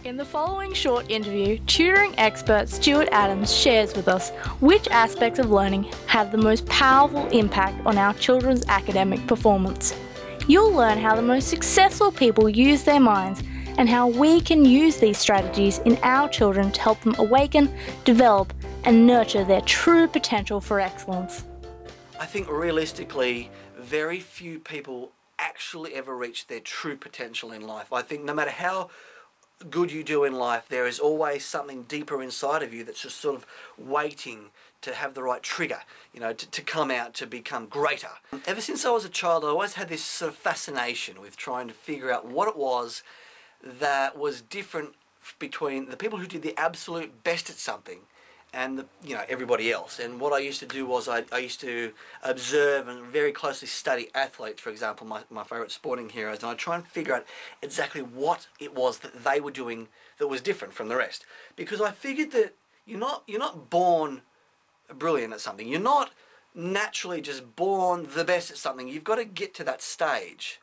In the following short interview, tutoring expert Stuart Adams shares with us which aspects of learning have the most powerful impact on our children's academic performance. You'll learn how the most successful people use their minds and how we can use these strategies in our children to help them awaken, develop, and nurture their true potential for excellence. I think realistically, very few people actually ever reach their true potential in life. I think no matter how good you do in life, there is always something deeper inside of you that's just sort of waiting to have the right trigger, to come out, to become greater. Ever since I was a child, I always had this sort of fascination with trying to figure out what it was that was different between the people who did the absolute best at something and everybody else. And what I used to do was I used to observe and very closely study athletes, for example, my favourite sporting heroes, and I'd try and figure out exactly what it was that they were doing that was different from the rest. Because I figured that you're not born brilliant at something. You're not naturally just born the best at something. You've got to get to that stage.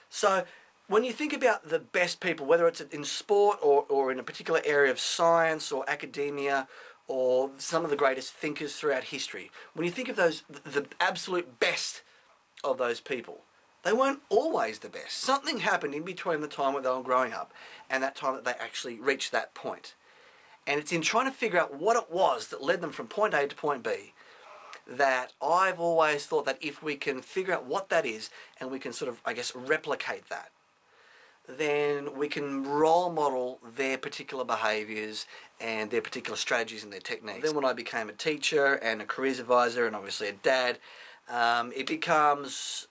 So when you think about the best people, whether it's in sport or in a particular area of science or academia, or some of the greatest thinkers throughout history, when you think of those, the absolute best of those people, they weren't always the best. Something happened in between the time when they were growing up and that time that they actually reached that point. And it's in trying to figure out what it was that led them from point A to point B that I've always thought that if we can figure out what that is and we can sort of, replicate that, then we can role model their particular behaviours and their particular strategies and their techniques. Then when I became a teacher and a careers advisor and obviously a dad, it becomes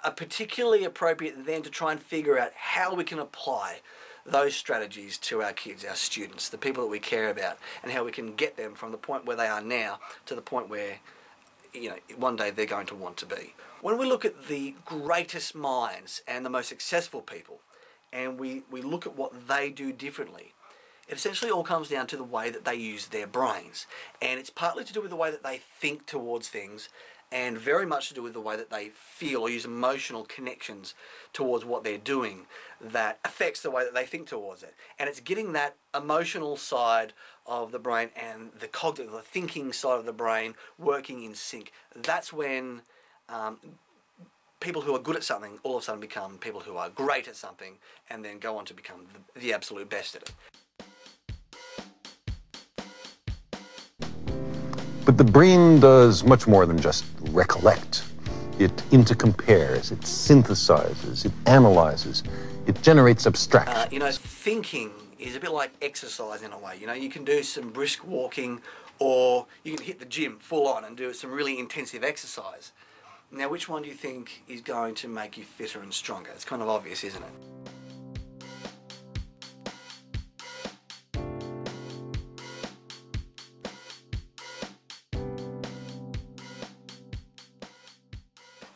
a particularly appropriate then to try and figure out how we can apply those strategies to our kids, our students, the people that we care about, and how we can get them from the point where they are now to the point where one day they're going to want to be. When we look at the greatest minds and the most successful people, and we look at what they do differently, it essentially all comes down to the way that they use their brains. And it's partly to do with the way that they think towards things, and very much to do with the way that they feel or use emotional connections towards what they're doing that affects the way that they think towards it. And it's getting that emotional side of the brain and the cognitive, the thinking side of the brain working in sync. That's when people who are good at something all of a sudden become people who are great at something and then go on to become the absolute best at it. But the brain does much more than just recollect. It intercompares, it synthesizes, it analyzes, it generates abstractions. Thinking is a bit like exercise in a way. You can do some brisk walking, or you can hit the gym full on and do some really intensive exercise. Now, which one do you think is going to make you fitter and stronger? It's kind of obvious, isn't it?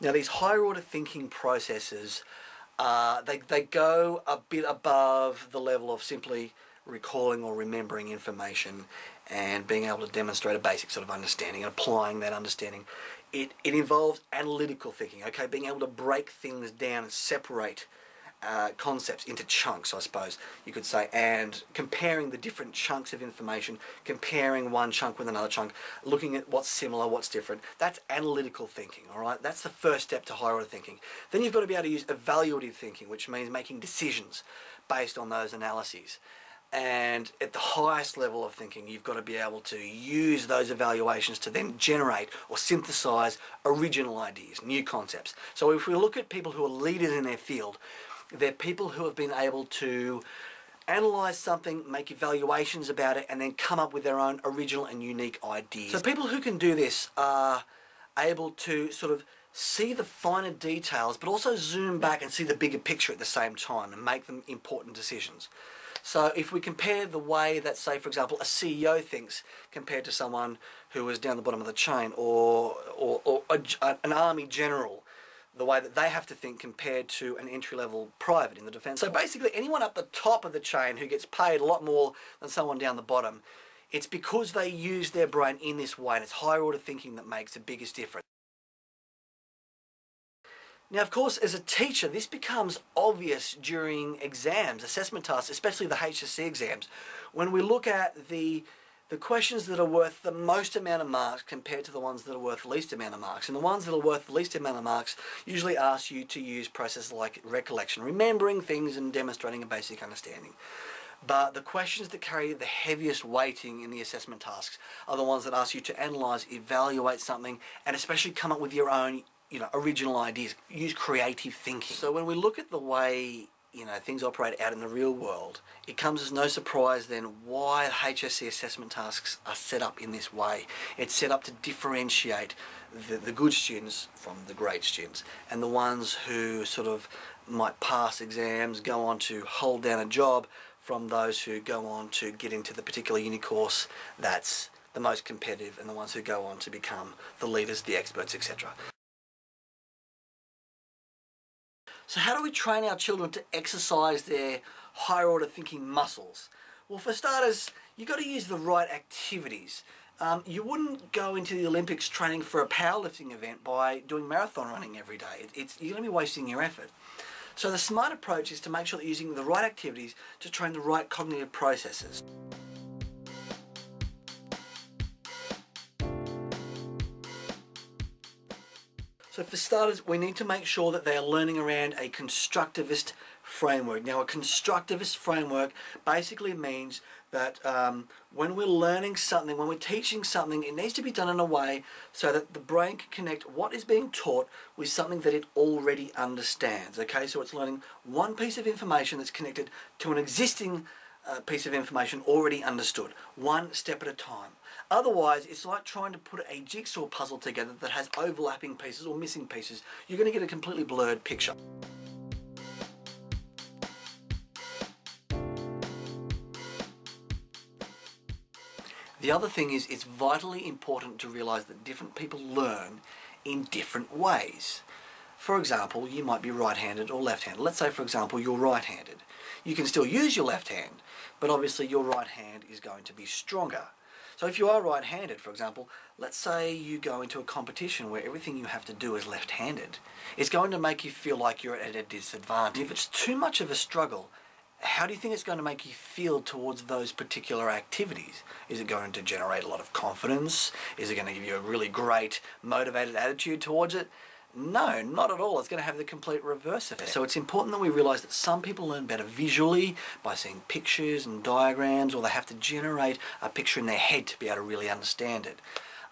Now, these higher order thinking processes, they go a bit above the level of simply recalling or remembering information and being able to demonstrate a basic sort of understanding and applying that understanding. It involves analytical thinking, being able to break things down and separate concepts into chunks, I suppose you could say, and comparing the different chunks of information, comparing one chunk with another chunk, looking at what's similar, what's different. That's analytical thinking, all right? That's the first step to higher order thinking. Then you've got to be able to use evaluative thinking, which means making decisions based on those analyses. And at the highest level of thinking, you've got to be able to use those evaluations to then generate or synthesize original ideas, new concepts. So if we look at people who are leaders in their field, they're people who have been able to analyze something, make evaluations about it, and then come up with their own original and unique ideas. So people who can do this are able to sort of see the finer details, but also zoom back and see the bigger picture at the same time and make them important decisions. So if we compare the way that, say, for example, a CEO thinks compared to someone who is down the bottom of the chain, or an army general, the way that they have to think compared to an entry-level private in the defence. So basically anyone up the top of the chain who gets paid a lot more than someone down the bottom, it's because they use their brain in this way, and it's higher order thinking that makes the biggest difference. Now, of course, as a teacher, this becomes obvious during exams, assessment tasks, especially the HSC exams, when we look at the questions that are worth the most amount of marks compared to the ones that are worth the least amount of marks. And the ones that are worth the least amount of marks usually ask you to use processes like recollection, remembering things and demonstrating a basic understanding. But the questions that carry the heaviest weighting in the assessment tasks are the ones that ask you to analyse, evaluate something, and especially come up with your own, original ideas. Use creative thinking. So when we look at the way, things operate out in the real world, it comes as no surprise then why HSC assessment tasks are set up in this way. It's set up to differentiate the good students from the great students, and the ones who sort of might pass exams, go on to hold down a job, from those who go on to get into the particular uni course that's the most competitive, and the ones who go on to become the leaders, the experts, etc. So how do we train our children to exercise their higher order thinking muscles? Well, for starters, you've got to use the right activities. You wouldn't go into the Olympics training for a powerlifting event by doing marathon running every day. You're going to be wasting your effort. So the smart approach is to make sure that you're using the right activities to train the right cognitive processes. So for starters, we need to make sure that they are learning around a constructivist framework. Now, a constructivist framework basically means that when we're learning something, when we're teaching something, it needs to be done in a way so that the brain can connect what is being taught with something that it already understands. Okay, so it's learning one piece of information that's connected to an existing piece of information already understood, one step at a time. Otherwise, it's like trying to put a jigsaw puzzle together that has overlapping pieces or missing pieces. You're going to get a completely blurred picture. The other thing is, it's vitally important to realise that different people learn in different ways. For example, you might be right-handed or left-handed. Let's say, for example, you're right-handed. You can still use your left hand, but obviously your right hand is going to be stronger. So if you are right-handed, for example, let's say you go into a competition where everything you have to do is left-handed. It's going to make you feel like you're at a disadvantage. If it's too much of a struggle, how do you think it's going to make you feel towards those particular activities? Is it going to generate a lot of confidence? Is it going to give you a really great, motivated attitude towards it? No, not at all. It's going to have the complete reverse effect. So it's important that we realise that some people learn better visually by seeing pictures and diagrams, or they have to generate a picture in their head to be able to really understand it.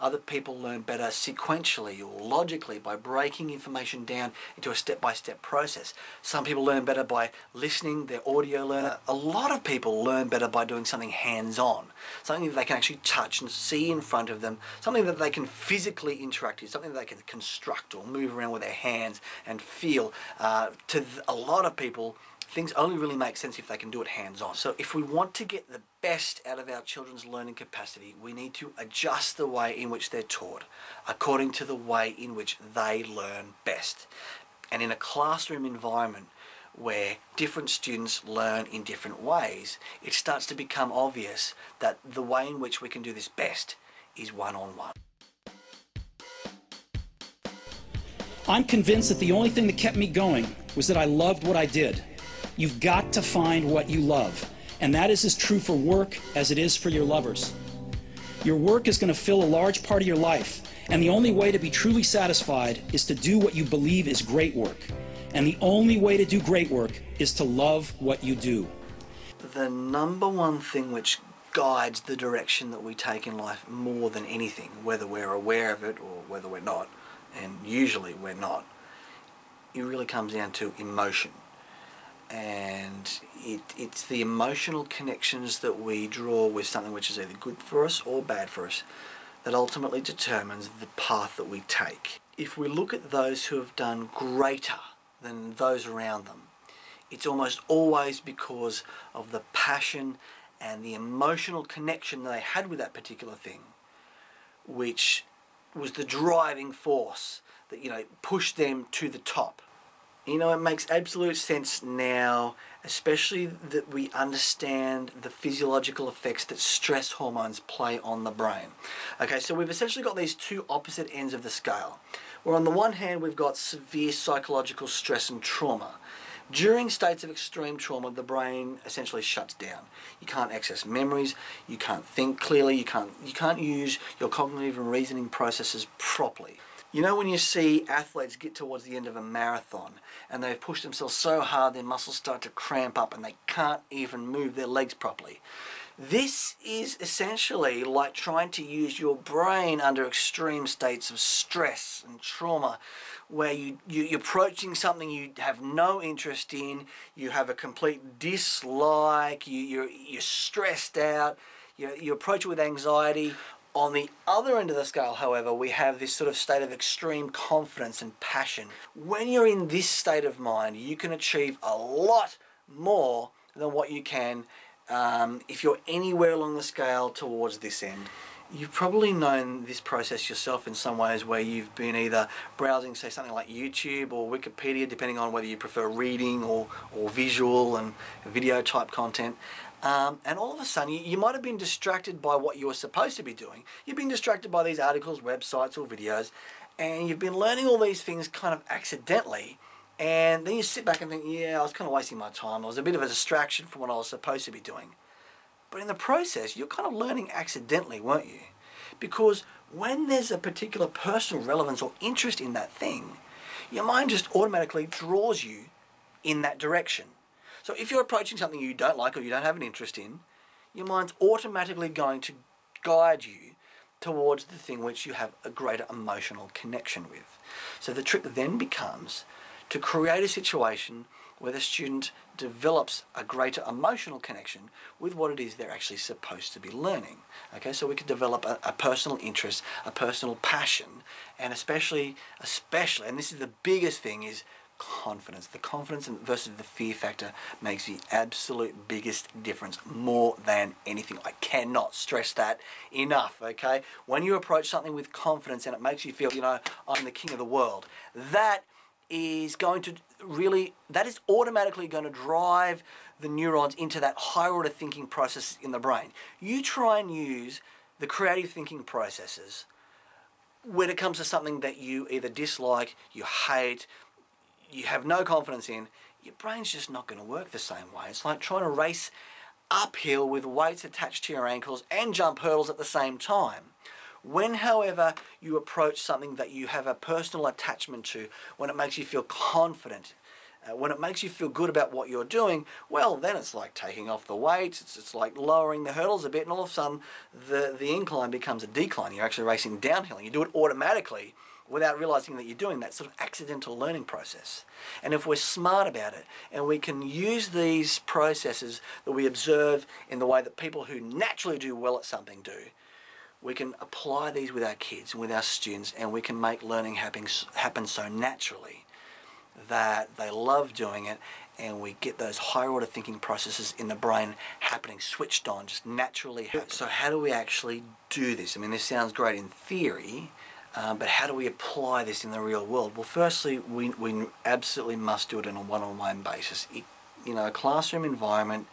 Other people learn better sequentially or logically by breaking information down into a step-by-step process. Some people learn better by listening, they're audio learner. A lot of people learn better by doing something hands-on, something that they can actually touch and see in front of them, something that they can physically interact with, something that they can construct or move around with their hands and feel. To a lot of people, things only really make sense if they can do it hands-on. So if we want to get the best out of our children's learning capacity, we need to adjust the way in which they're taught according to the way in which they learn best. And in a classroom environment where different students learn in different ways, it starts to become obvious that the way in which we can do this best is one-on-one. I'm convinced that the only thing that kept me going was that I loved what I did. You've got to find what you love, and that is as true for work as it is for your lovers. Your work is going to fill a large part of your life, and the only way to be truly satisfied is to do what you believe is great work. And the only way to do great work is to love what you do. The number one thing which guides the direction that we take in life more than anything, whether we're aware of it or whether we're not, and usually we're not, it really comes down to emotion. And it's the emotional connections that we draw with something which is either good for us or bad for us that ultimately determines the path that we take. If we look at those who have done greater than those around them, it's almost always because of the passion and the emotional connection they had with that particular thing, which was the driving force that, pushed them to the top. It makes absolute sense now, especially that we understand the physiological effects that stress hormones play on the brain. Okay, so we've essentially got these two opposite ends of the scale. where on the one hand we've got severe psychological stress and trauma. During states of extreme trauma, the brain essentially shuts down. You can't access memories, you can't think clearly, you can't use your cognitive and reasoning processes properly. You know when you see athletes get towards the end of a marathon and they've pushed themselves so hard their muscles start to cramp up and they can't even move their legs properly? This is essentially like trying to use your brain under extreme states of stress and trauma, where you're approaching something you have no interest in, you have a complete dislike, you're stressed out, you approach it with anxiety. On the other end of the scale, however, we have this sort of state of extreme confidence and passion. When you're in this state of mind, you can achieve a lot more than what you can if you're anywhere along the scale towards this end. You've probably known this process yourself in some ways, where you've been either browsing, say, something like YouTube or Wikipedia, depending on whether you prefer reading or visual and video type content. And all of a sudden, you might have been distracted by what you were supposed to be doing. You've been distracted by these articles, websites or videos, and you've been learning all these things kind of accidentally. And then you sit back and think, yeah, I was kind of wasting my time. It was a bit of a distraction from what I was supposed to be doing. But in the process, you're kind of learning accidentally, weren't you? Because when there's a particular personal relevance or interest in that thing, your mind just automatically draws you in that direction. So if you're approaching something you don't like or you don't have an interest in, your mind's automatically going to guide you towards the thing which you have a greater emotional connection with. So the trick then becomes to create a situation where the student develops a greater emotional connection with what it is they're actually supposed to be learning. Okay, so we could develop a personal interest, a personal passion, and especially, and this is the biggest thing, is confidence. The confidence versus the fear factor makes the absolute biggest difference, more than anything. I cannot stress that enough, okay? When you approach something with confidence and it makes you feel, I'm the king of the world, that is automatically going to drive the neurons into that higher order thinking process in the brain. You try and use the creative thinking processes when it comes to something that you either dislike, you hate, you have no confidence in, your brain's just not going to work the same way. It's like trying to race uphill with weights attached to your ankles and jump hurdles at the same time. When, however, you approach something that you have a personal attachment to, when it makes you feel confident, when it makes you feel good about what you're doing, well, then it's like taking off the weights, it's like lowering the hurdles a bit, and all of a sudden the incline becomes a decline. You're actually racing downhill, and you do it automatically without realizing that you're doing that sort of accidental learning process. And if we're smart about it, and we can use these processes that we observe in the way that people who naturally do well at something do, we can apply these with our kids and with our students, and we can make learning happen so naturally that they love doing it, and we get those higher order thinking processes in the brain happening, switched on, just naturally. So how do we actually do this? I mean, this sounds great in theory, but how do we apply this in the real world? Well, firstly, we absolutely must do it on a one-on-one basis. A classroom environment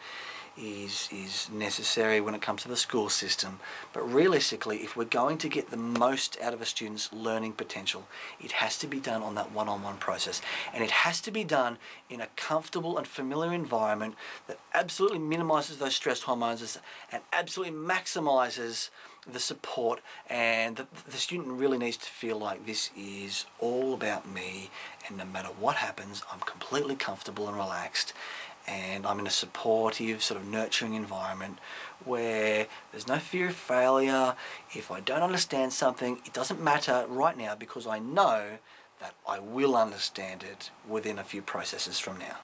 is necessary when it comes to the school system, but realistically, if we're going to get the most out of a student's learning potential, it has to be done on that one-on-one process, and it has to be done in a comfortable and familiar environment that absolutely minimizes those stress hormones and absolutely maximizes the support, and the student really needs to feel like this is all about me, and no matter what happens, I'm completely comfortable and relaxed, and I'm in a supportive, sort of nurturing environment where there's no fear of failure. If I don't understand something, it doesn't matter right now, because I know that I will understand it within a few processes from now.